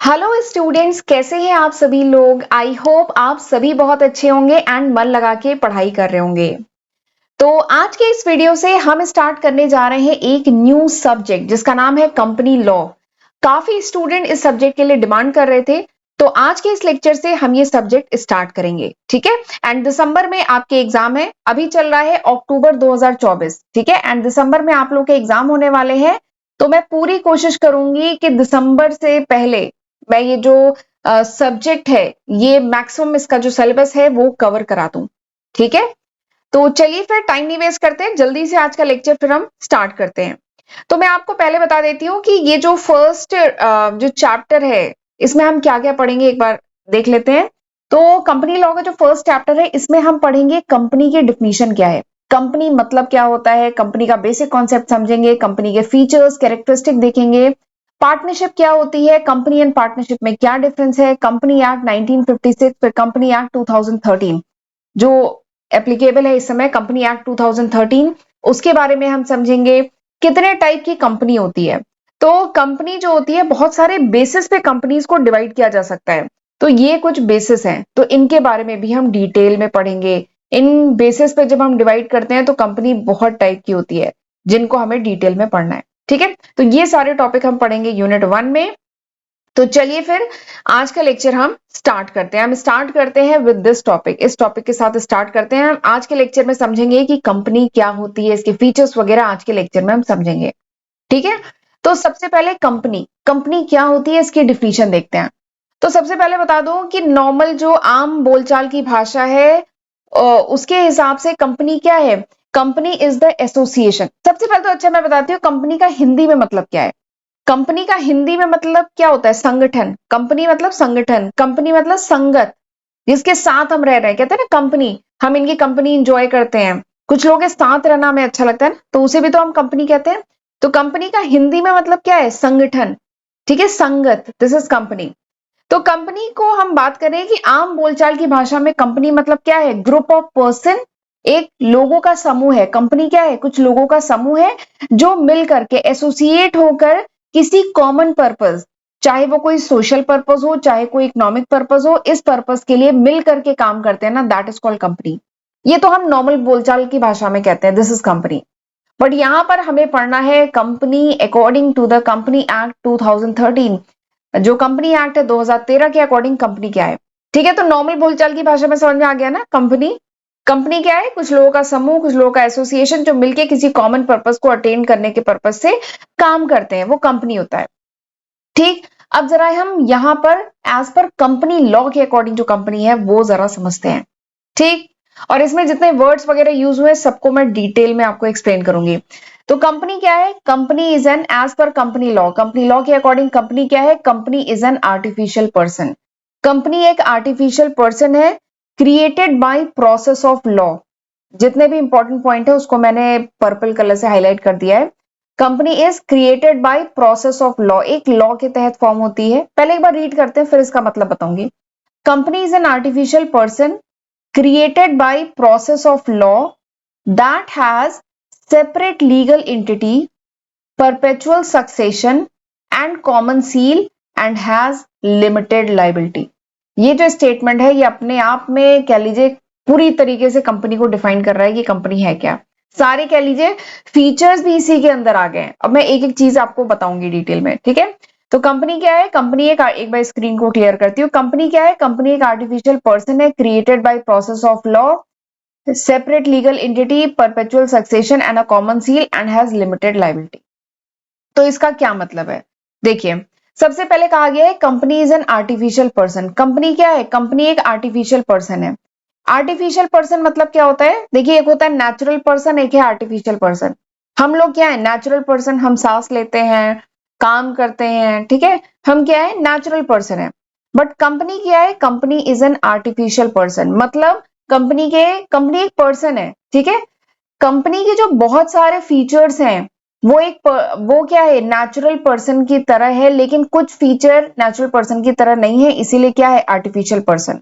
Hello students, कैसे हैं आप सभी लोग। आई होप आप सभी बहुत अच्छे होंगे एंड मन लगा के पढ़ाई कर रहे होंगे। तो आज के इस वीडियो से हम स्टार्ट करने जा रहे हैं एक न्यू सब्जेक्ट जिसका नाम है कंपनी लॉ। काफी स्टूडेंट इस सब्जेक्ट के लिए डिमांड कर रहे थे, तो आज के इस लेक्चर से हम ये सब्जेक्ट स्टार्ट करेंगे, ठीक है। एंड दिसंबर में आपके एग्जाम है, अभी चल रहा है अक्टूबर 2024, ठीक है। एंड दिसंबर में आप लोग के एग्जाम होने वाले हैं, तो मैं पूरी कोशिश करूंगी कि दिसंबर से पहले मैं ये जो सब्जेक्ट है, ये मैक्सिमम इसका जो सिलेबस है वो कवर करा दूं, ठीक है। तो चलिए फिर टाइम नहीं वेस्ट करते हैं, जल्दी से आज का लेक्चर फिर हम स्टार्ट करते हैं। तो मैं आपको पहले बता देती हूँ कि ये जो फर्स्ट जो चैप्टर है, इसमें हम क्या क्या पढ़ेंगे एक बार देख लेते हैं। तो कंपनी लॉ का जो फर्स्ट चैप्टर है, इसमें हम पढ़ेंगे कंपनी की डिफिनीशन क्या है, कंपनी मतलब क्या होता है, कंपनी का बेसिक कॉन्सेप्ट समझेंगे, कंपनी के फीचर्स कैरेक्टरिस्टिक देखेंगे, पार्टनरशिप क्या होती है, कंपनी एंड पार्टनरशिप में क्या डिफरेंस है, कंपनी एक्ट 1956 फिर कंपनी एक्ट 2013 जो एप्लीकेबल है इस समय, कंपनी एक्ट 2013 उसके बारे में हम समझेंगे। कितने टाइप की कंपनी होती है, तो कंपनी जो होती है बहुत सारे बेसिस पे कंपनीज को डिवाइड किया जा सकता है, तो ये कुछ बेसिस हैं, तो इनके बारे में भी हम डिटेल में पढ़ेंगे। इन बेसिस पे जब हम डिवाइड करते हैं तो कंपनी बहुत टाइप की होती है जिनको हमें डिटेल में पढ़ना है, ठीक है। तो ये सारे टॉपिक हम पढ़ेंगे यूनिट 1 में। तो चलिए फिर आज का लेक्चर हम स्टार्ट करते हैं। हम स्टार्ट करते हैं विद दिस टॉपिक, इस टॉपिक के साथ स्टार्ट करते हैं। हम आज के लेक्चर में समझेंगे कि कंपनी क्या होती है, इसके फीचर्स वगैरह आज के लेक्चर में हम समझेंगे, ठीक है। तो सबसे पहले कंपनी कंपनी क्या होती है, इसकी डिफिनीशन देखते हैं। तो सबसे पहले बता दूं कि नॉर्मल जो आम बोलचाल की भाषा है, उसके हिसाब से कंपनी क्या है, कंपनी इज द एसोसिएशन। सबसे पहले तो अच्छा मैं बताती हूँ कंपनी का हिंदी में मतलब क्या है। कंपनी का हिंदी में मतलब क्या होता है, संगठन। कंपनी मतलब संगठन, कंपनी मतलब संगत, जिसके साथ हम रह रहे हैं, कहते हैं ना कंपनी, हम इनकी कंपनी इंजॉय करते हैं। कुछ लोगों के साथ रहना हमें अच्छा लगता है ना, तो उसे भी तो हम कंपनी कहते हैं। तो कंपनी का हिंदी में मतलब क्या है, संगठन, ठीक है, संगत, दिस इज कंपनी। तो कंपनी को हम बात करें कि आम बोलचाल की भाषा में कंपनी मतलब क्या है, ग्रुप ऑफ पर्सन, एक लोगों का समूह है। कंपनी क्या है, कुछ लोगों का समूह है जो मिल करके एसोसिएट होकर किसी कॉमन पर्पस, चाहे वो कोई सोशल पर्पस हो चाहे कोई इकोनॉमिक पर्पस हो, इस पर्पस के लिए मिल करके काम करते हैं ना, दैट इज कॉल्ड कंपनी। ये तो हम नॉर्मल बोलचाल की भाषा में कहते हैं दिस इज कंपनी। बट यहां पर हमें पढ़ना है company according to the company act 2013। जो कंपनी एक्ट है 2013 के अकॉर्डिंग कंपनी क्या है, ठीक है। तो नॉर्मल बोलचाल की भाषा में समझ में आ गया ना, कंपनी कंपनी क्या है, कुछ लोगों का समूह, कुछ लोगों का एसोसिएशन जो मिलके किसी कॉमन पर्पस को अटेन करने के पर्पस से काम करते हैं, वो कंपनी होता है, ठीक। अब जरा हम यहां पर एज पर कंपनी लॉ के अकॉर्डिंग जो कंपनी है वो जरा समझते हैं, ठीक। और इसमें जितने वर्ड्स वगैरह यूज हुए सबको मैं डिटेल में आपको एक्सप्लेन करूंगी। तो कंपनी क्या है, कंपनी इज एन, एज पर कंपनी लॉ के अकॉर्डिंग कंपनी क्या है, company is an artificial person. Company एक आर्टिफिशियल पर्सन है created by process of law. जितने भी इंपॉर्टेंट पॉइंट है उसको मैंने पर्पल कलर से हाईलाइट कर दिया है। Company is created by process of law, एक लॉ के तहत फॉर्म होती है। पहले एक बार रीड करते हैं फिर इसका मतलब बताऊंगी। Company is an artificial person created by process of law that has separate legal entity, perpetual succession and common seal and has limited liability। ये जो स्टेटमेंट है ये अपने आप में कह लीजिए पूरी तरीके से कंपनी को डिफाइन कर रहा है कि कंपनी है क्या। सारे कह लीजिए फीचर्स भी इसी के अंदर आ गए हैं। अब मैं एक एक चीज आपको बताऊंगी डिटेल में, ठीक है। तो कंपनी क्या है, कंपनी एक बार स्क्रीन को क्लियर करती हूँ। कंपनी क्या है, कंपनी एक आर्टिफिशियल पर्सन है created by process of law, separate legal entity, perpetual succession and a common seal and has limited liability. तो इसका क्या मतलब है, देखिए। सबसे पहले कहा गया है company is an artificial person. Company क्या है, कंपनी एक आर्टिफिशियल पर्सन है। आर्टिफिशियल पर्सन मतलब क्या होता है, देखिए एक होता है नेचुरल पर्सन, एक है आर्टिफिशियल पर्सन। हम लोग क्या है, नेचुरल पर्सन, हम सांस लेते हैं, काम करते हैं, ठीक है, हम क्या है, नेचुरल पर्सन है। बट कंपनी क्या है, company is an artificial person, मतलब कंपनी एक पर्सन है, ठीक है। कंपनी के जो बहुत सारे फीचर्स हैं वो क्या है, नेचुरल पर्सन की तरह है, लेकिन कुछ फीचर नेचुरल पर्सन की तरह नहीं है, इसीलिए क्या है, आर्टिफिशियल पर्सन,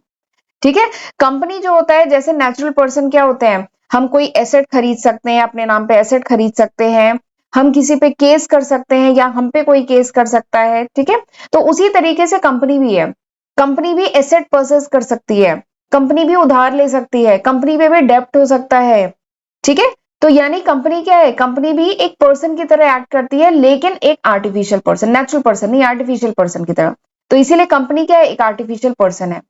ठीक है। कंपनी जो होता है, जैसे नेचुरल पर्सन क्या होते हैं, हम कोई एसेट खरीद सकते हैं, अपने नाम पे एसेट खरीद सकते हैं, हम किसी पे केस कर सकते हैं या हम पे कोई केस कर सकता है, ठीक है। तो उसी तरीके से कंपनी भी है, कंपनी भी एसेट परचेस कर सकती है, कंपनी भी उधार ले सकती है, कंपनी पे भी डेब्ट हो सकता है, ठीक है। तो यानी कंपनी क्या है, कंपनी भी एक पर्सन की तरह एक्ट करती है, लेकिन एक आर्टिफिशियल पर्सन, नेचुरल पर्सन नहीं, आर्टिफिशियल पर्सन की तरह। तो इसीलिए कंपनी क्या है, एक आर्टिफिशियल पर्सन है।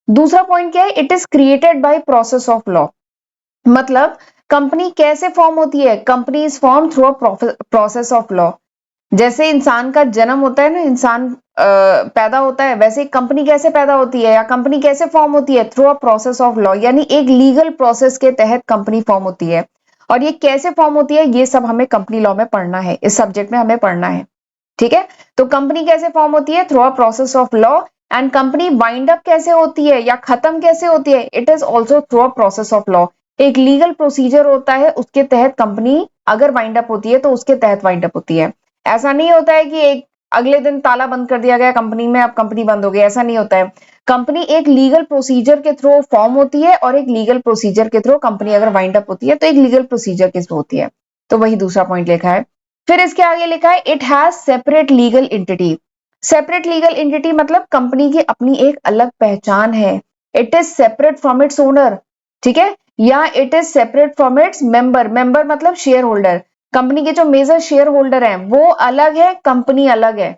दूसरा पॉइंट क्या है, it is created by process of law. मतलब कंपनी कैसे फॉर्म होती है, company is form through a process of law. जैसे इंसान का जन्म होता है ना, इंसान पैदा होता है, वैसे कंपनी कैसे पैदा होती है या कंपनी कैसे फॉर्म होती है, through a process of law, यानी एक लीगल प्रोसेस के तहत कंपनी फॉर्म होती है। और ये कैसे फॉर्म होती है, ये सब हमें कंपनी लॉ में पढ़ना है, इस सब्जेक्ट में हमें पढ़ना है, ठीक है। तो कंपनी कैसे फॉर्म होती है, through a process of law. And company wind up कैसे होती है या खत्म कैसे होती है, it is also through a process of law. एक लीगल प्रोसीजर होता है, उसके तहत कंपनी अगर वाइंड अप होती है तो उसके तहत वाइंड अप होती है। ऐसा नहीं होता है कि एक अगले दिन ताला बंद कर दिया गया कंपनी में, अब कंपनी बंद हो गई, ऐसा नहीं होता है। कंपनी एक लीगल प्रोसीजर के थ्रू फॉर्म होती है, और एक लीगल प्रोसीजर के थ्रू कंपनी अगर वाइंड अप होती है तो एक लीगल प्रोसीजर के थ्रू होती है। तो वही दूसरा पॉइंट लिखा है। फिर इसके आगे लिखा है, it has separate legal entity. Separate legal entity मतलब कंपनी की अपनी एक अलग पहचान है। It is separate from its owner, ठीक है, या it is separate from its member. Member मतलब शेयर होल्डर। कंपनी के जो मेजर शेयर होल्डर हैं वो अलग है, कंपनी अलग है,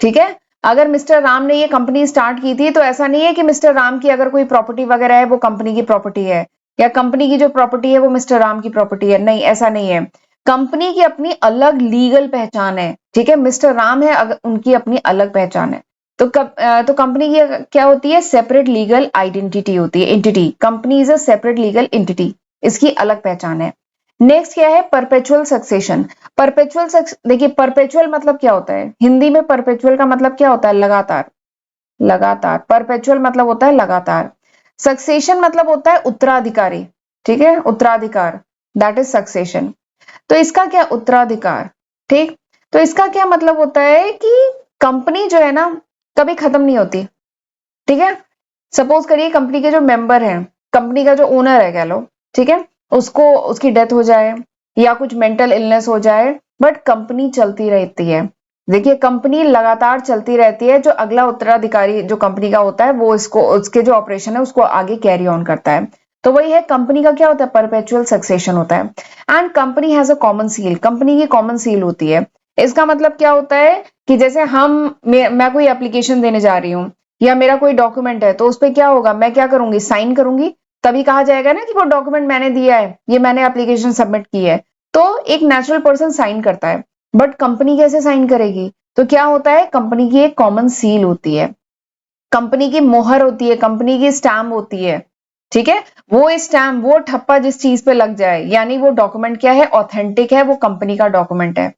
ठीक है। अगर मिस्टर राम ने ये कंपनी स्टार्ट की थी तो ऐसा नहीं है कि मिस्टर राम की अगर कोई प्रॉपर्टी वगैरह है वो कंपनी की प्रॉपर्टी है, या कंपनी की जो प्रॉपर्टी है वो मिस्टर राम की प्रॉपर्टी है, नहीं, ऐसा नहीं है। कंपनी की अपनी अलग लीगल पहचान है, ठीक है। मिस्टर राम है, अगर उनकी अपनी अलग पहचान है। तो कंपनी की क्या होती है, सेपरेट लीगल आइडेंटिटी होती है, entity. Company is a separate legal entity, इसकी अलग पहचान है। नेक्स्ट क्या है, परपेचुअल सक्सेशन। देखिए परपेचुअल मतलब क्या होता है, हिंदी में परपेचुअल का मतलब क्या होता है, लगातार, लगातार। परपेचुअल मतलब होता है लगातार। सक्सेशन मतलब होता है उत्तराधिकारी, ठीक है, उत्तराधिकार, दैट इज सक्सेशन। तो इसका क्या, उत्तराधिकार, ठीक। तो इसका क्या मतलब होता है कि कंपनी जो है ना कभी खत्म नहीं होती, ठीक है। सपोज करिए कंपनी के जो मेंबर हैं, कंपनी का जो ओनर है कह लो, ठीक है, उसको उसकी डेथ हो जाए या कुछ मेंटल इलनेस हो जाए, बट कंपनी चलती रहती है। देखिए कंपनी लगातार चलती रहती है, जो अगला उत्तराधिकारी जो कंपनी का होता है वो इसको, उसके जो ऑपरेशन है उसको आगे कैरी ऑन करता है। तो वही है, कंपनी का क्या होता है, परपेचुअल सक्सेशन होता है। And company has a common seal, company की कॉमन सील होती है। इसका मतलब क्या होता है कि जैसे मैं कोई एप्लीकेशन देने जा रही हूँ या मेरा कोई डॉक्यूमेंट है, तो उस पर क्या होगा, मैं क्या करूंगी, साइन करूंगी, तभी कहा जाएगा ना कि वो डॉक्यूमेंट मैंने दिया है, ये मैंने एप्लीकेशन सबमिट की है। तो एक नेचुरल पर्सन साइन करता है, बट कंपनी कैसे साइन करेगी, तो क्या होता है, कंपनी की एक कॉमन सील होती है, कंपनी की मोहर होती है, कंपनी की स्टैम्प होती है, ठीक है। वो स्टैम्प, वो ठप्पा जिस चीज पे लग जाए, यानी वो डॉक्यूमेंट क्या है, ऑथेंटिक है, वो कंपनी का डॉक्यूमेंट है,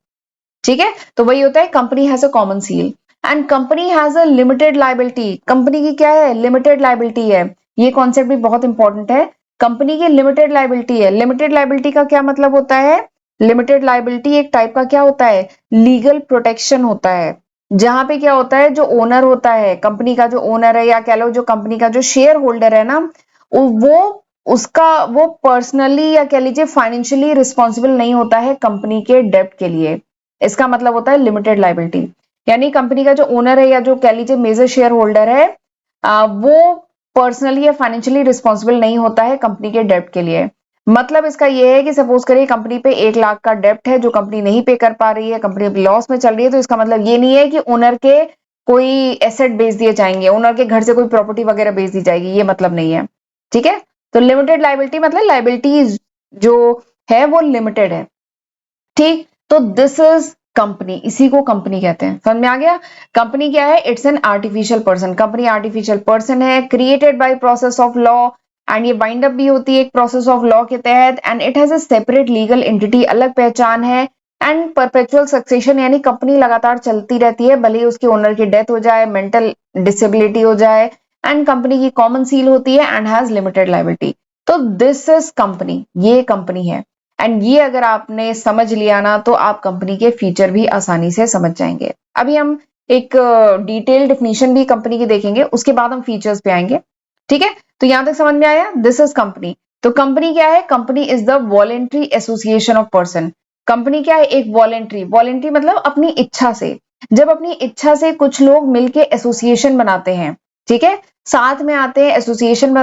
ठीक है। तो वही होता है, company has a common seal. And company has a limited liability. Company की क्या है, लिमिटेड लाइबिलिटी है। ये कॉन्सेप्ट भी बहुत इंपॉर्टेंट है। कंपनी की लिमिटेड लाइबिलिटी है। लिमिटेड लाइबिलिटी का क्या मतलब होता है, लिमिटेड लाइबिलिटी एक टाइप का क्या होता है, लीगल प्रोटेक्शन होता है। जहां पे क्या होता है, जो ओनर होता है, कंपनी का जो ओनर है, या कह लो जो कंपनी का जो शेयर होल्डर है ना, वो उसका वो पर्सनली या कह लीजिए फाइनेंशियली रिस्पॉन्सिबल नहीं होता है कंपनी के डेब्ट के लिए। इसका मतलब होता है लिमिटेड लाइबिलिटी। यानी कंपनी का जो ओनर है या जो कह लीजिए मेजर शेयर होल्डर है, वो पर्सनली या फाइनेंशियली रिस्पॉन्सिबल नहीं होता है कंपनी के डेब्ट के लिए। मतलब इसका यह है कि सपोज करिए कंपनी पे 1 लाख का डेब्ट है जो कंपनी नहीं पे कर पा रही है, कंपनी लॉस में चल रही है, तो इसका मतलब ये नहीं है कि ओनर के कोई एसेट बेच दिए जाएंगे, ओनर के घर से कोई प्रॉपर्टी वगैरह बेच दी जाएगी, ये मतलब नहीं है, ठीक है। तो लिमिटेड लाइबिलिटी मतलब लाइबिलिटी जो है वो लिमिटेड है, ठीक। तो दिस इज कंपनी, इसी को कंपनी कहते हैं, समझ में आ गया। कंपनी क्या है, it's an artificial person. Company artificial person है, created by process of law, and ये वाइंड अप भी होती है एक प्रोसेस ऑफ लॉ के तहत। And it has a separate legal entity, अलग पहचान है। एंड परपेचुअल सक्सेशन यानी कंपनी लगातार चलती रहती है, भले ही उसके ओनर की डेथ हो जाए, मेंटल डिसेबिलिटी हो जाए। एंड कंपनी की कॉमन सील होती है एंड हैज लिमिटेड लाइबिलिटी। तो दिस इज कंपनी, ये कंपनी है। एंड ये अगर आपने समझ लिया ना, तो आप कंपनी के फीचर भी आसानी से समझ जाएंगे। अभी हम एक डिटेल डेफिनेशन भी कंपनी की देखेंगे, उसके बाद हम फीचर्स पे आएंगे, ठीक है। तो यहां तक समझ में आया, दिस इज कंपनी। तो कंपनी क्या है, company is the voluntary association of person. Company क्या है? एक वॉलेंट्री, वॉलेंट्री मतलब अपनी इच्छा से, जब अपनी इच्छा से कुछ लोग मिलके एसोसिएशन बनाते हैं, ठीक है, साथ में आते हैं, एसोसिएशन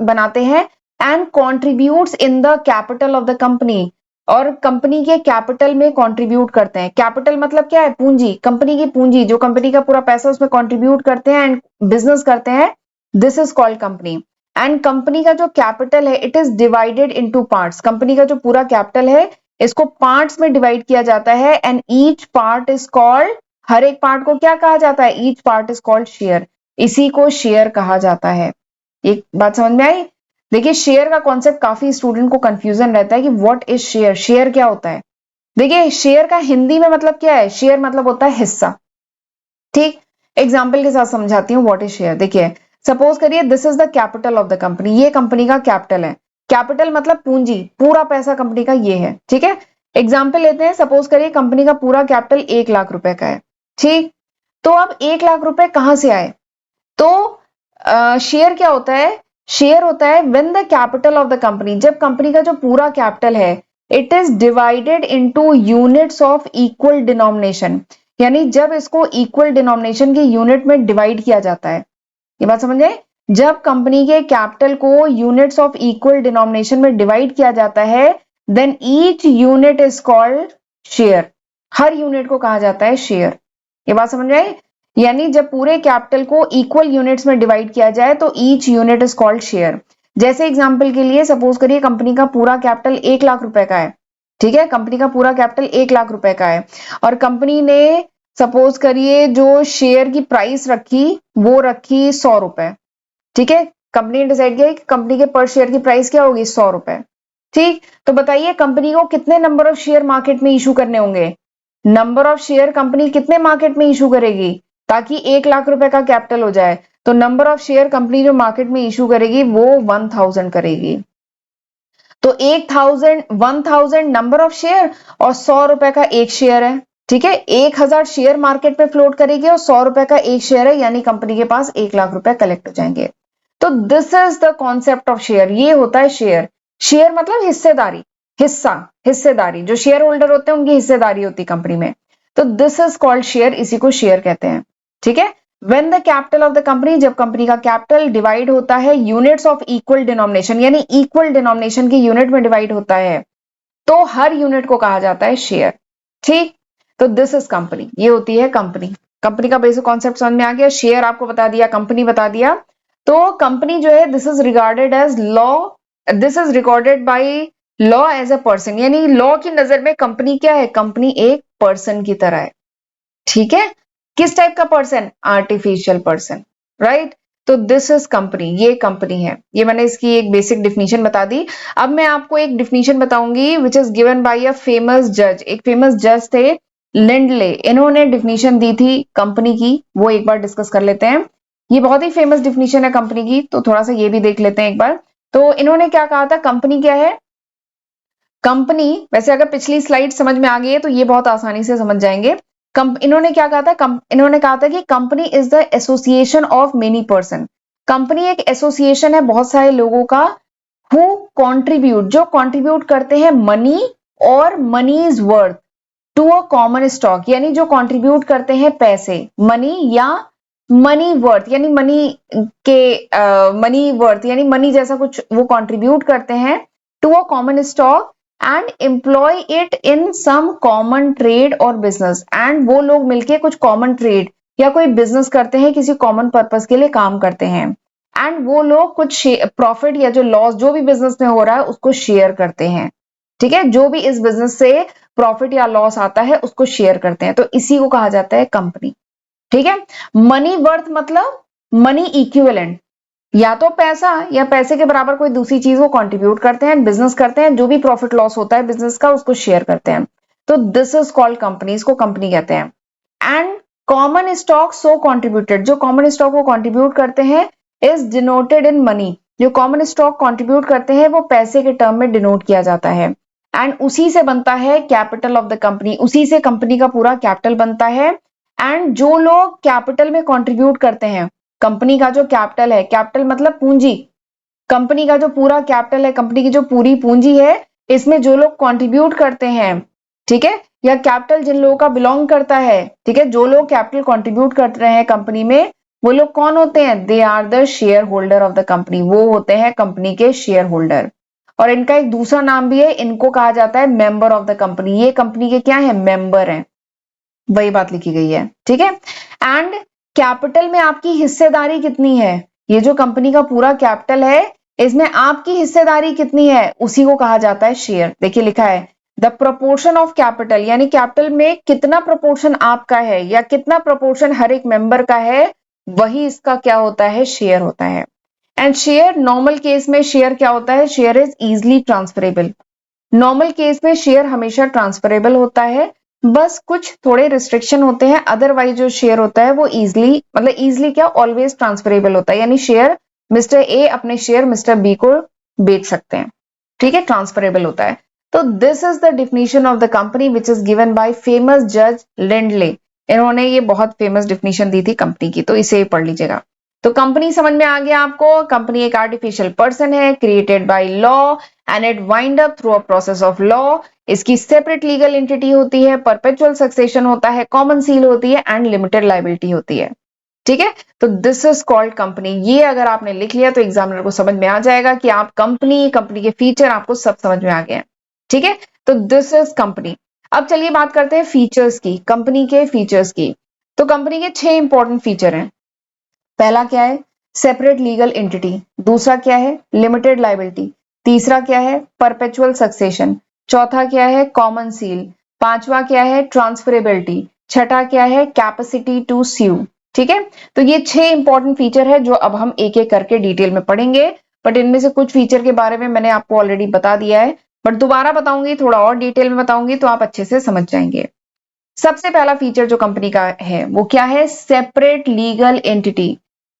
बनाते हैं and contributes in the capital of the company, और कंपनी के कैपिटल में कंट्रीब्यूट करते हैं। कैपिटल मतलब क्या है? पूंजी, कंपनी की पूंजी, जो कंपनी का पूरा पैसा उसमें कंट्रीब्यूट करते हैं एंड बिजनेस करते हैं, this is called company. And company का जो कैपिटल है it is divided into parts, company का जो पूरा कैपिटल है इसको पार्ट्स में डिवाइड किया जाता है and each part is called, हर एक पार्ट को क्या कहा जाता है? Each part is called share, इसी को शेयर कहा जाता है। एक बात समझ में आई? देखिए शेयर का कॉन्सेप्ट काफी स्टूडेंट को कंफ्यूजन रहता है कि व्हाट इज शेयर, शेयर क्या होता है। देखिए शेयर का हिंदी में मतलब क्या है? शेयर मतलब होता है हिस्सा, ठीक। एग्जाम्पल के साथ समझाती हूँ व्हाट इज शेयर। देखिए सपोज करिए this is the capital of the company, ये कंपनी का कैपिटल है। कैपिटल मतलब पूंजी, पूरा पैसा कंपनी का ये है, ठीक है। एग्जाम्पल लेते हैं, सपोज करिए कंपनी का पूरा कैपिटल 1 लाख रुपए का है, ठीक। तो अब 1 लाख रुपए कहां से आए? तो शेयर क्या होता है? शेयर होता है when the capital of the company, जब कंपनी का जो पूरा कैपिटल है it is divided into units of equal denomination, यानी जब इसको इक्वल डिनोमिनेशन के यूनिट में डिवाइड किया जाता है। ये बात समझ गए? जब कंपनी के कैपिटल को यूनिट्स ऑफ इक्वल डिनोमिनेशन में डिवाइड किया जाता है then each unit is called share, हर यूनिट को कहा जाता है शेयर। ये बात समझ आए? यानी जब पूरे कैपिटल को इक्वल यूनिट्स में डिवाइड किया जाए तो each unit is called share. जैसे एग्जांपल के लिए सपोज करिए कंपनी का पूरा कैपिटल 1 लाख रुपए का है, ठीक है, कंपनी का पूरा कैपिटल 1 लाख रुपए का है और कंपनी ने सपोज करिए जो शेयर की प्राइस रखी वो रखी 100 रुपए, ठीक है। कंपनी ने डिसाइड किया कि कंपनी के पर शेयर की प्राइस क्या होगी? 100 रुपए, ठीक। तो बताइए कंपनी को कितने नंबर ऑफ शेयर मार्केट में इशू करने होंगे? नंबर ऑफ शेयर कंपनी कितने मार्केट में इशू करेगी ताकि 1 लाख रुपए का कैपिटल हो जाए? तो नंबर ऑफ शेयर कंपनी जो मार्केट में इशू करेगी वो 1000 करेगी। तो 1000 नंबर ऑफ शेयर और 100 रुपए का एक शेयर है, ठीक है। 1000 शेयर मार्केट में फ्लोट करेगी और 100 रुपए का एक शेयर है, यानी कंपनी के पास 1 लाख रुपए कलेक्ट हो जाएंगे। तो this is the concept of share, ये होता है शेयर। शेयर मतलब हिस्सेदारी, हिस्सा, हिस्सेदारी, जो शेयर होल्डर होते हैं उनकी हिस्सेदारी होती है कंपनी में। तो दिस इज कॉल्ड शेयर, इसी को शेयर कहते हैं, ठीक है। When the capital of the company, जब कंपनी का कैपिटल डिवाइड होता है यूनिट्स ऑफ इक्वल डिनोमिनेशन, यानी इक्वल डिनोमिनेशन के यूनिट में डिवाइड होता है तो हर यूनिट को कहा जाता है शेयर, ठीक। तो दिस इज कंपनी, ये होती है कंपनी। कंपनी का बेसिक कॉन्सेप्ट समझ में आ गया, शेयर आपको बता दिया, कंपनी बता दिया। तो कंपनी जो है this is regarded as law, this is recorded by law as a person, यानी लॉ की नजर में कंपनी क्या है? कंपनी एक पर्सन की तरह है, ठीक है। किस टाइप का पर्सन? Artificial person, right. तो दिस इज कंपनी, ये कंपनी है। ये मैंने इसकी एक बेसिक डिफिनीशन बता दी। अब मैं आपको एक डिफिनीशन बताऊंगी which is given by a famous जज, एक फेमस जज थे लिंडले, इन्होंने डिफिनीशन दी थी कंपनी की, वो एक बार डिस्कस कर लेते हैं। ये बहुत ही फेमस डिफिनीशन है कंपनी की, तो थोड़ा सा ये भी देख लेते हैं एक बार। तो इन्होंने क्या कहा था, कंपनी क्या है? कंपनी, वैसे अगर पिछली स्लाइड समझ में आ गई है तो ये बहुत आसानी से समझ जाएंगे। इन्होंने क्या कहा था? इन्होंने कहा था कि company is the association of many person, company एक एसोसिएशन है बहुत सारे लोगों का, हु कंट्रीब्यूट, जो कंट्रीब्यूट करते हैं मनी और money is worth to a common stock, यानी जो कंट्रीब्यूट करते हैं पैसे, मनी या मनी वर्थ, यानी मनी के मनी वर्थ यानी मनी जैसा कुछ वो कंट्रीब्यूट करते हैं to a common stock and employ it in some common trade और बिजनेस, एंड वो लोग मिलके कुछ कॉमन ट्रेड या कोई बिजनेस करते हैं, किसी कॉमन पर्पस के लिए काम करते हैं, एंड वो लोग कुछ प्रॉफिट या जो लॉस जो भी बिजनेस में हो रहा है उसको शेयर करते हैं, ठीक है। जो भी इस बिजनेस से प्रॉफिट या लॉस आता है उसको शेयर करते हैं, तो इसी को कहा जाता है कंपनी, ठीक है। मनी वर्थ मतलब मनी इक्विवेलेंट, या तो पैसा या पैसे के बराबर कोई दूसरी चीज वो कंट्रीब्यूट करते हैं, बिजनेस करते हैं, जो भी प्रॉफिट लॉस होता है बिजनेस का उसको शेयर करते हैं, तो दिस इज कॉल्ड कंपनी, इसको कंपनी कहते हैं। And common stock so contributed, जो कॉमन स्टॉक को कंट्रीब्यूट करते हैं इज डिनोटेड इन मनी, जो कॉमन स्टॉक कंट्रीब्यूट करते हैं वो पैसे के टर्म में डिनोट किया जाता है, एंड उसी से बनता है कैपिटल ऑफ द कंपनी, उसी से कंपनी का पूरा कैपिटल बनता है। एंड जो लोग कैपिटल में कंट्रीब्यूट करते हैं, कंपनी का जो कैपिटल है, कैपिटल मतलब पूंजी, कंपनी का जो पूरा कैपिटल है, कंपनी की जो पूरी पूंजी है, इसमें जो लोग कंट्रीब्यूट करते हैं ठीक है, या कैपिटल जिन लोगों का बिलोंग करता है, ठीक है, जो लोग कैपिटल कंट्रीब्यूट कर रहे हैं कंपनी में, वो लोग कौन होते हैं? They are the share holder of the company, वो होते हैं कंपनी के शेयर होल्डर। और इनका एक दूसरा नाम भी है, इनको कहा जाता है मेंबर ऑफ द कंपनी। ये कंपनी के क्या है? मेंबर हैं, वही बात लिखी गई है, ठीक है। एंड कैपिटल में आपकी हिस्सेदारी कितनी है? ये जो कंपनी का पूरा कैपिटल है, इसमें आपकी हिस्सेदारी कितनी है, उसी को कहा जाता है शेयर। देखिए लिखा है द प्रोपोर्शन ऑफ कैपिटल, यानी कैपिटल में कितना प्रोपोर्शन आपका है या कितना प्रोपोर्शन हर एक मेंबर का है, वही इसका क्या होता है? शेयर होता है। एंड शेयर, नॉर्मल केस में शेयर क्या होता है? Share is easily transferable. Normal case में शेयर हमेशा ट्रांसफरेबल होता है, बस कुछ थोड़े रिस्ट्रिक्शन होते हैं, अदरवाइज जो शेयर होता है वो इजिली, मतलब इजिली क्या, ऑलवेज ट्रांसफरेबल होता है, यानी शेयर मिस्टर ए अपने शेयर मिस्टर बी को बेच सकते हैं, ठीक है, ट्रांसफरेबल होता है। तो this is the definition of the company which is given by famous जज लिंडले। इन्होंने ये बहुत फेमस डिफिनीशन दी थी कंपनी की, तो इसे पढ़ लीजिएगा। तो कंपनी समझ में आ गया आपको। कंपनी एक आर्टिफिशियल पर्सन है, created by law and it wind up through a process of law. इसकी सेपरेट लीगल एंटिटी होती है, परपेचुअल सक्सेशन होता है, कॉमन सील होती है एंड लिमिटेड लाइबिलिटी होती है, ठीक है। तो दिस इज कॉल्ड कंपनी। ये अगर आपने लिख लिया तो एग्जामिनर को समझ में आ जाएगा कि आप कंपनी, कंपनी के फीचर आपको सब समझ में आ गए हैं, ठीक है। तो दिस इज कंपनी। अब चलिए बात करते हैं फीचर्स की, कंपनी के फीचर्स की। तो कंपनी के 6 इंपॉर्टेंट फीचर हैं। पहला क्या है? Separate legal entity. दूसरा क्या है? Limited liability. तीसरा क्या है? Perpetual succession. चौथा क्या है? Common seal. पांचवा क्या है? ट्रांसफरेबिलिटी। छठा क्या है? कैपेसिटी टू स्यू, ठीक है। तो ये 6 इंपॉर्टेंट फीचर है जो अब हम एक एक करके डिटेल में पढ़ेंगे, बट इनमें से कुछ फीचर के बारे में मैंने आपको ऑलरेडी बता दिया है, बट दोबारा बताऊंगी, थोड़ा और डिटेल में बताऊंगी तो आप अच्छे से समझ जाएंगे। सबसे पहला फीचर जो कंपनी का है वो क्या है? Separate legal entity.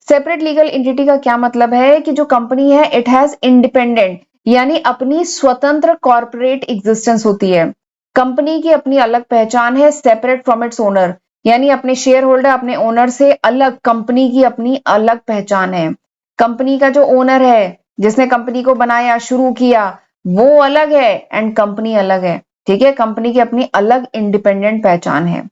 Separate legal entity का क्या मतलब है कि जो कंपनी है इट हैज इंडिपेंडेंट, यानी अपनी स्वतंत्र कॉर्पोरेट एग्जिस्टेंस होती है। कंपनी की अपनी अलग पहचान है, सेपरेट फ्रॉम इट्स ओनर, यानी अपने शेयर होल्डर, अपने ओनर से अलग कंपनी की अपनी अलग पहचान है। कंपनी का जो ओनर है, जिसने कंपनी को बनाया, शुरू किया, वो अलग है एंड कंपनी अलग है, ठीक है। कंपनी की अपनी अलग इंडिपेंडेंट पहचान है।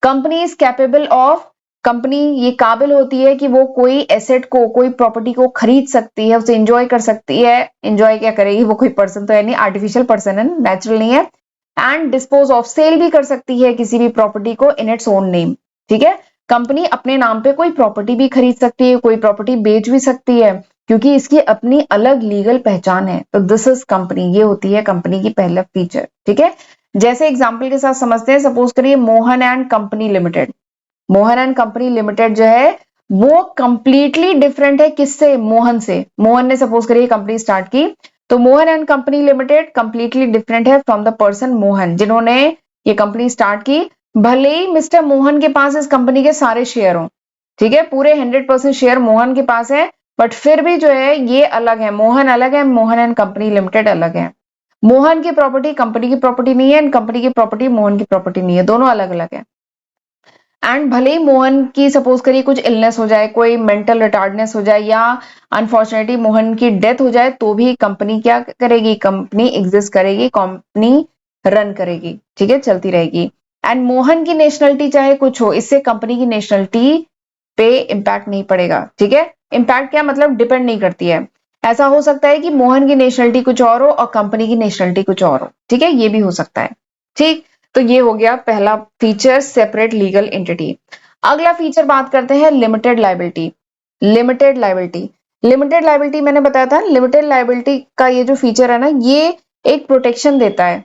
Company is capable of, company ये काबिल होती है कि वो कोई एसेट को, कोई प्रॉपर्टी को खरीद सकती है, उसे एंजॉय कर सकती है। एंजॉय क्या करेगी? वो कोई पर्सन तो है नहीं, आर्टिफिशियल पर्सन है, नेचुरल नहीं है। एंड डिस्पोज ऑफ, सेल भी कर सकती है किसी भी प्रॉपर्टी को इन इट्स ओन नेम, ठीक है। कंपनी अपने नाम पे कोई प्रॉपर्टी भी खरीद सकती है, कोई प्रॉपर्टी बेच भी सकती है, क्योंकि इसकी अपनी अलग लीगल पहचान है। तो दिस इज कंपनी, ये होती है कंपनी की पहला फीचर, ठीक है। जैसे एग्जांपल के साथ समझते हैं, सपोज करिए Mohan and company limited. Mohan and company limited जो है वो कंप्लीटली डिफरेंट है किससे? मोहन से। मोहन ने सपोज करिए कंपनी स्टार्ट की, तो Mohan and company limited completely different है फ्रॉम द पर्सन मोहन जिन्होंने ये कंपनी स्टार्ट की। भले ही मिस्टर मोहन के पास इस कंपनी के सारे शेयर हों, ठीक है, पूरे 100% शेयर मोहन के पास है, बट फिर भी जो है ये अलग है, मोहन अलग है, मोहन एंड कंपनी लिमिटेड अलग है। मोहन की प्रॉपर्टी कंपनी की प्रॉपर्टी नहीं है एंड कंपनी की प्रॉपर्टी मोहन की प्रॉपर्टी नहीं है, दोनों अलग अलग है। एंड भले ही मोहन की सपोज करिए कुछ इलनेस हो जाए, कोई मेंटल रिटार्डनेस हो जाए, या अनफॉर्चुनेटली मोहन की डेथ हो जाए, तो भी कंपनी क्या करेगी? कंपनी एग्जिस्ट करेगी, कंपनी रन करेगी, ठीक है, चलती रहेगी। एंड मोहन की नेशनलिटी चाहे कुछ हो, इससे कंपनी की नेशनलिटी पे इंपैक्ट नहीं पड़ेगा, ठीक है। इंपैक्ट क्या मतलब? डिपेंड नहीं करती है। ऐसा हो सकता है कि मोहन की नेशनलिटी कुछ और हो और कंपनी की नेशनलिटी कुछ और हो, ठीक है, ये भी हो सकता है, ठीक। तो ये हो गया पहला फीचर, सेपरेट लीगल एंटिटी। अगला फीचर बात करते हैं limited liability. Limited liability, limited liability मैंने बताया था, लिमिटेड लाइबिलिटी का ये जो फीचर है ना, ये एक प्रोटेक्शन देता है।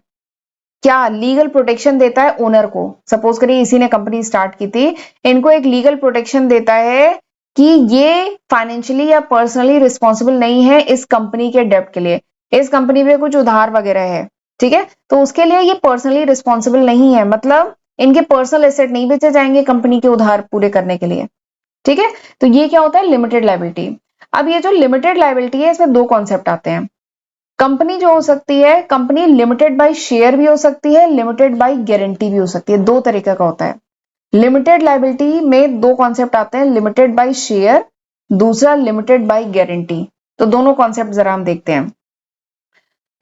क्या? लीगल प्रोटेक्शन देता है ओनर को। सपोज करिए इसी ने कंपनी स्टार्ट की थी, इनको एक लीगल प्रोटेक्शन देता है कि ये फाइनेंशियली या पर्सनली रिस्पॉन्सिबल नहीं है इस कंपनी के डेब्ट के लिए। इस कंपनी पे कुछ उधार वगैरह है, ठीक है, तो उसके लिए ये पर्सनली रिस्पॉन्सिबल नहीं है, मतलब इनके पर्सनल एसेट नहीं बेचे जाएंगे कंपनी के उधार पूरे करने के लिए, ठीक है। तो ये क्या होता है? Limited liability. अब ये जो लिमिटेड लाइबिलिटी है, इसमें दो कॉन्सेप्ट आते हैं। कंपनी जो हो सकती है, कंपनी लिमिटेड बाय शेयर भी हो सकती है, लिमिटेड बाय गारंटी भी हो सकती है, दो तरीके का होता है। लिमिटेड लाइबिलिटी में दो कॉन्सेप्ट आते हैं, लिमिटेड बाय शेयर, दूसरा लिमिटेड बाय गारंटी। तो दोनों कॉन्सेप्ट जरा हम देखते हैं।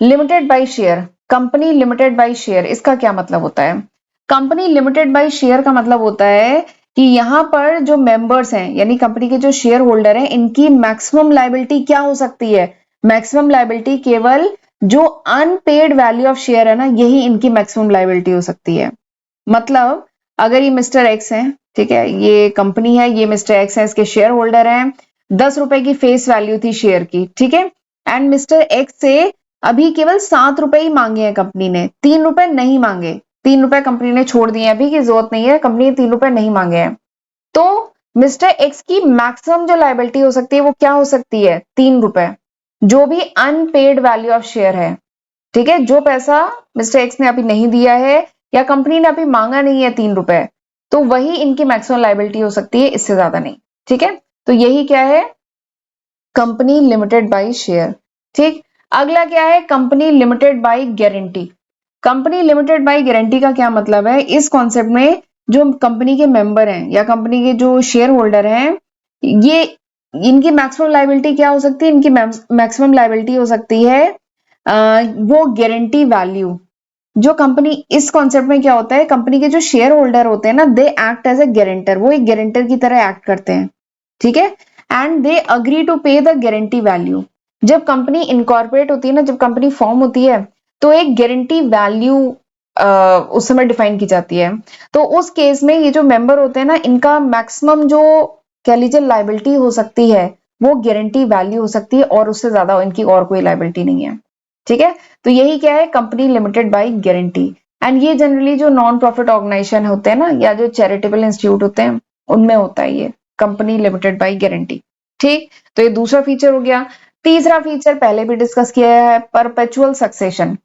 Limited by share, company limited by share, इसका क्या मतलब होता है? कंपनी लिमिटेड बाय शेयर का मतलब होता है कि यहाँ पर जो मेंबर्स हैं यानी कंपनी के जो शेयर होल्डर हैं, इनकी मैक्सिमम लायबिलिटी क्या हो सकती है? मैक्सिमम लायबिलिटी केवल जो अनपेड वैल्यू ऑफ शेयर है ना, यही इनकी मैक्सिमम लायबिलिटी हो सकती है। मतलब अगर ये मिस्टर एक्स है, ठीक है, ये कंपनी है, ये मिस्टर एक्स है, इसके शेयर होल्डर हैं, 10 रुपए की फेस वैल्यू थी शेयर की, ठीक है, एंड मिस्टर एक्स से अभी केवल 7 रुपए ही मांगे हैं कंपनी ने, 3 रुपए नहीं मांगे, 3 रुपए कंपनी ने छोड़ दिए, अभी की जरूरत नहीं है, कंपनी ने 3 रुपए नहीं मांगे हैं, तो मिस्टर एक्स की मैक्सिमम जो लायबिलिटी हो सकती है वो क्या हो सकती है? 3 रुपए, जो भी अनपेड वैल्यू ऑफ शेयर है, ठीक है, जो पैसा मिस्टर एक्स ने अभी नहीं दिया है या कंपनी ने अभी मांगा नहीं है 3 रुपए, तो वही इनकी मैक्सिमम लायबिलिटी हो सकती है, इससे ज्यादा नहीं, ठीक है। तो यही क्या है? Company limited by share. ठीक, अगला क्या है? Company limited by guarantee. Company limited by guarantee का क्या मतलब है? इस कॉन्सेप्ट में जो कंपनी के मेंबर हैं या कंपनी के जो शेयर होल्डर हैं, ये इनकी मैक्सिमम लायबिलिटी क्या हो सकती है? इनकी मैक्सिमम लायबिलिटी हो सकती है वो गारंटी वैल्यू। जो कंपनी, इस कॉन्सेप्ट में क्या होता है, कंपनी के जो शेयर होल्डर होते हैं ना, they act as a guarantor, वो एक गारंटर की तरह एक्ट करते हैं, ठीक है, एंड दे अग्री टू पे द गारंटी वैल्यू। जब कंपनी इनकॉर्पोरेट होती है ना, जब कंपनी फॉर्म होती है, तो एक गारंटी वैल्यू उस समय डिफाइन की जाती है। तो उस केस में ये जो मेंबर होते हैं ना, इनका मैक्सिमम जो कह लीजिए लाइबिलिटी हो सकती है, वो गारंटी वैल्यू हो सकती है, और उससे ज्यादा इनकी और कोई लाइबिलिटी नहीं है, ठीक है। तो यही क्या है? Company limited by guarantee. And ये जनरली जो नॉन प्रॉफिट ऑर्गेनाइजेशन होते हैं ना, या जो चैरिटेबल इंस्टीट्यूट होते हैं, उनमें होता है ये कंपनी लिमिटेड बाय गारंटी। ठीक, तो ये दूसरा फीचर हो गया। तीसरा फीचर पहले भी डिस्कस किया है, परपेचुअल सक्सेशन।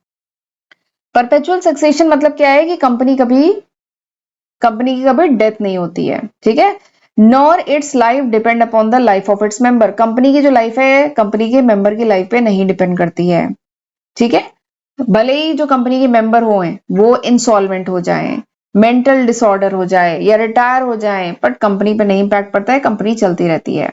परपेचुअल सक्सेशन मतलब क्या है कि कंपनी की कभी डेथ नहीं होती है, ठीक है, nor it's life depend upon the life of its member. Company की जो लाइफ है कंपनी के मेंबर की लाइफ पे नहीं डिपेंड करती है, ठीक है। भले ही जो कंपनी के मेंबर हो वो इंसॉल्वेंट हो जाएं, मेंटल डिसऑर्डर हो जाए या रिटायर हो जाएं, बट कंपनी पे नहीं इम्पैक्ट पड़ता है, कंपनी चलती रहती है।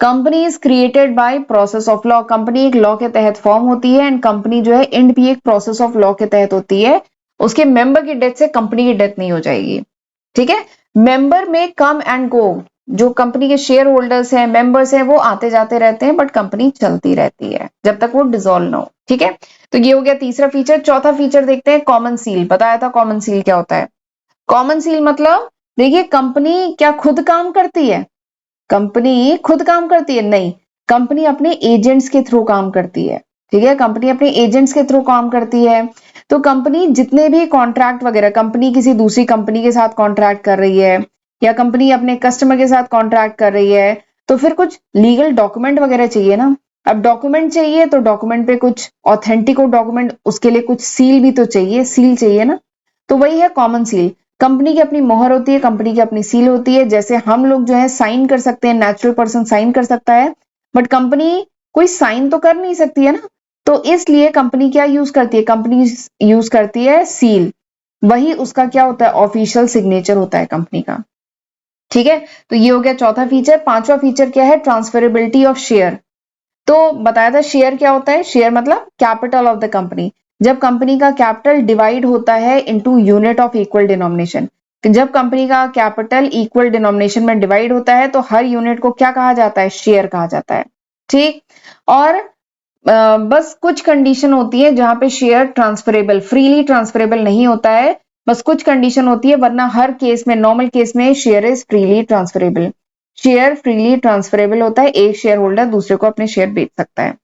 Company is created by process of law. Company एक लॉ के तहत फॉर्म होती है, एंड कंपनी जो है एंड भी एक प्रोसेस ऑफ लॉ के तहत होती है। उसके मेंबर की डेथ से कंपनी की डेथ नहीं हो जाएगी, ठीक है। मेंबर में कम एंड गो, जो कंपनी के शेयर होल्डर्स हैं, मेंबर्स हैं, वो आते जाते रहते हैं, बट कंपनी चलती रहती है जब तक वो डिसॉल्व ना हो, ठीक है। तो ये हो गया तीसरा फीचर। चौथा फीचर देखते हैं, कॉमन सील। बताया था कॉमन सील क्या होता है। कॉमन सील मतलब, देखिए, कंपनी क्या खुद काम करती है? कंपनी खुद काम करती है? नहीं, कंपनी अपने एजेंट्स के थ्रू काम करती है, ठीक है, कंपनी अपने एजेंट्स के थ्रू काम करती है। तो कंपनी जितने भी कॉन्ट्रैक्ट वगैरह, कंपनी किसी दूसरी कंपनी के साथ कॉन्ट्रैक्ट कर रही है, या कंपनी अपने कस्टमर के साथ कॉन्ट्रैक्ट कर रही है, तो फिर कुछ लीगल डॉक्यूमेंट वगैरह चाहिए ना। अब डॉक्यूमेंट चाहिए तो डॉक्यूमेंट पे कुछ ऑथेंटिक हो डॉक्यूमेंट, उसके लिए कुछ सील भी तो चाहिए, सील चाहिए ना। तो वही है कॉमन सील। कंपनी की अपनी मोहर होती है, कंपनी की अपनी सील होती है। जैसे हम लोग जो है साइन कर सकते हैं, नेचुरल पर्सन साइन कर सकता है, बट कंपनी कोई साइन तो कर नहीं सकती है ना। तो इसलिए कंपनी क्या यूज करती है? कंपनी यूज करती है सील। वही उसका क्या होता है? ऑफिशियल सिग्नेचर होता है कंपनी का, ठीक है। तो ये हो गया चौथा फीचर। पांचवा फीचर क्या है? Transferability of share. तो बताया था शेयर क्या होता है। शेयर मतलब कैपिटल ऑफ द कंपनी। जब कंपनी का कैपिटल डिवाइड होता है into unit of equal denomination, जब कंपनी का कैपिटल इक्वल डिनोमिनेशन में डिवाइड होता है, तो हर यूनिट को क्या कहा जाता है? शेयर कहा जाता है, ठीक। और बस कुछ कंडीशन होती है जहां पे शेयर ट्रांसफरेबल, फ्रीली ट्रांसफरेबल नहीं होता है, बस कुछ कंडीशन होती है, वरना हर केस में, नॉर्मल केस में share is freely transferable. Share freely transferable होता है, एक शेयर होल्डर दूसरे को अपने शेयर बेच सकता है,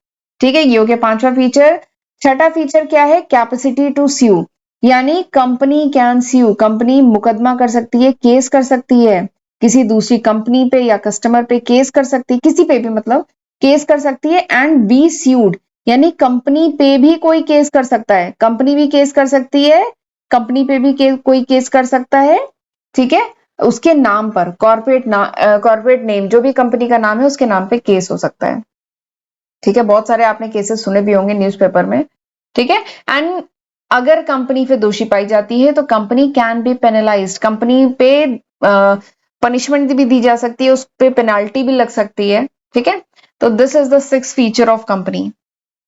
ठीक है। ये हो गया पांचवा फीचर। छठा फीचर क्या है? कैपेसिटी टू स्यू, यानी कंपनी कैन स्यू, कंपनी मुकदमा कर सकती है, केस कर सकती है, किसी दूसरी कंपनी पे या कस्टमर पे केस कर सकती है, किसी पे भी मतलब केस कर सकती है। एंड बी स्यूड, यानी कंपनी पे भी कोई केस कर सकता है, कंपनी भी केस कर सकती है, कंपनी पे भी कोई केस कर सकता है, ठीक है। उसके नाम पर, कॉर्पोरेट नेम, जो भी कंपनी का नाम है उसके नाम पे केस हो सकता है, ठीक है। बहुत सारे आपने केसेस सुने भी होंगे न्यूज़पेपर में, ठीक है। एंड अगर कंपनी पे दोषी पाई जाती है तो company can be penalised, company पे पनिशमेंट भी दी जा सकती है, उस पे पेनाल्टी भी लग सकती है, ठीक है। तो this is the six feature of company,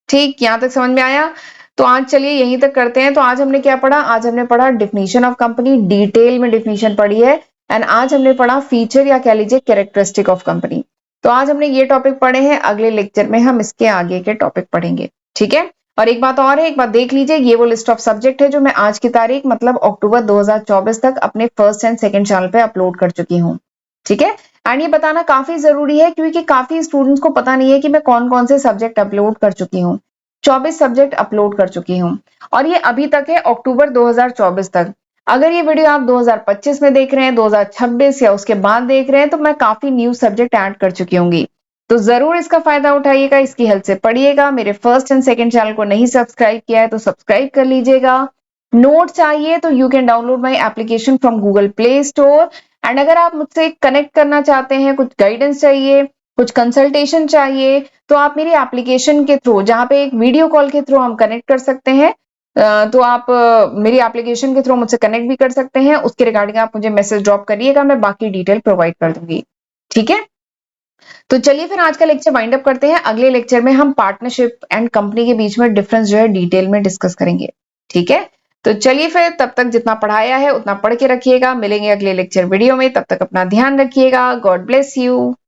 ठीक, यहां तक समझ में आया। तो आज चलिए यहीं तक करते हैं। तो आज हमने क्या पढ़ा? आज हमने पढ़ा डिफिनीशन ऑफ कंपनी, डिटेल में डिफिनीशन पढ़ी है। एंड आज हमने पढ़ा फीचर या कह लीजिए कैरेक्टरिस्टिक ऑफ कंपनी। तो आज हमने ये टॉपिक पढ़े हैं, अगले लेक्चर में हम इसके आगे के टॉपिक पढ़ेंगे, ठीक है। और एक बात और है, एक बात देख लीजिए, ये वो लिस्ट ऑफ सब्जेक्ट है जो मैं आज की तारीख मतलब अक्टूबर 2024 तक अपने फर्स्ट एंड सेकंड चैनल पे अपलोड कर चुकी हूँ, ठीक है। एंड ये बताना काफी जरूरी है क्योंकि काफी स्टूडेंट्स को पता नहीं है कि मैं कौन कौन से सब्जेक्ट अपलोड कर चुकी हूँ। 24 सब्जेक्ट अपलोड कर चुकी हूँ और ये अभी तक है अक्टूबर 2024 तक। अगर ये वीडियो आप 2025 में देख रहे हैं, 2026 या उसके बाद देख रहे हैं, तो मैं काफी न्यू सब्जेक्ट ऐड कर चुकी होंगी। तो जरूर इसका फायदा उठाइएगा, इसकी हेल्प से पढ़िएगा। मेरे फर्स्ट एंड सेकंड चैनल को नहीं सब्सक्राइब किया है तो सब्सक्राइब कर लीजिएगा। नोट चाहिए तो you can download my application from Google play store. And अगर आप मुझसे कनेक्ट करना चाहते हैं, कुछ गाइडेंस चाहिए, कुछ कंसल्टेशन चाहिए, तो आप मेरी एप्लीकेशन के थ्रू, जहां पे एक वीडियो कॉल के थ्रू हम कनेक्ट कर सकते हैं, तो आप मेरी एप्लीकेशन के थ्रू मुझसे कनेक्ट भी कर सकते हैं। उसके रिगार्डिंग आप मुझे मैसेज ड्रॉप करिएगा, मैं बाकी डिटेल प्रोवाइड कर दूंगी, ठीक है। तो चलिए फिर आज का लेक्चर वाइंड अप करते हैं। अगले लेक्चर में हम पार्टनरशिप एंड कंपनी के बीच में डिफरेंस जो है डिटेल में डिस्कस करेंगे, ठीक है। तो चलिए फिर, तब तक जितना पढ़ाया है उतना पढ़ के रखिएगा। मिलेंगे अगले लेक्चर वीडियो में, तब तक अपना ध्यान रखिएगा। God bless you.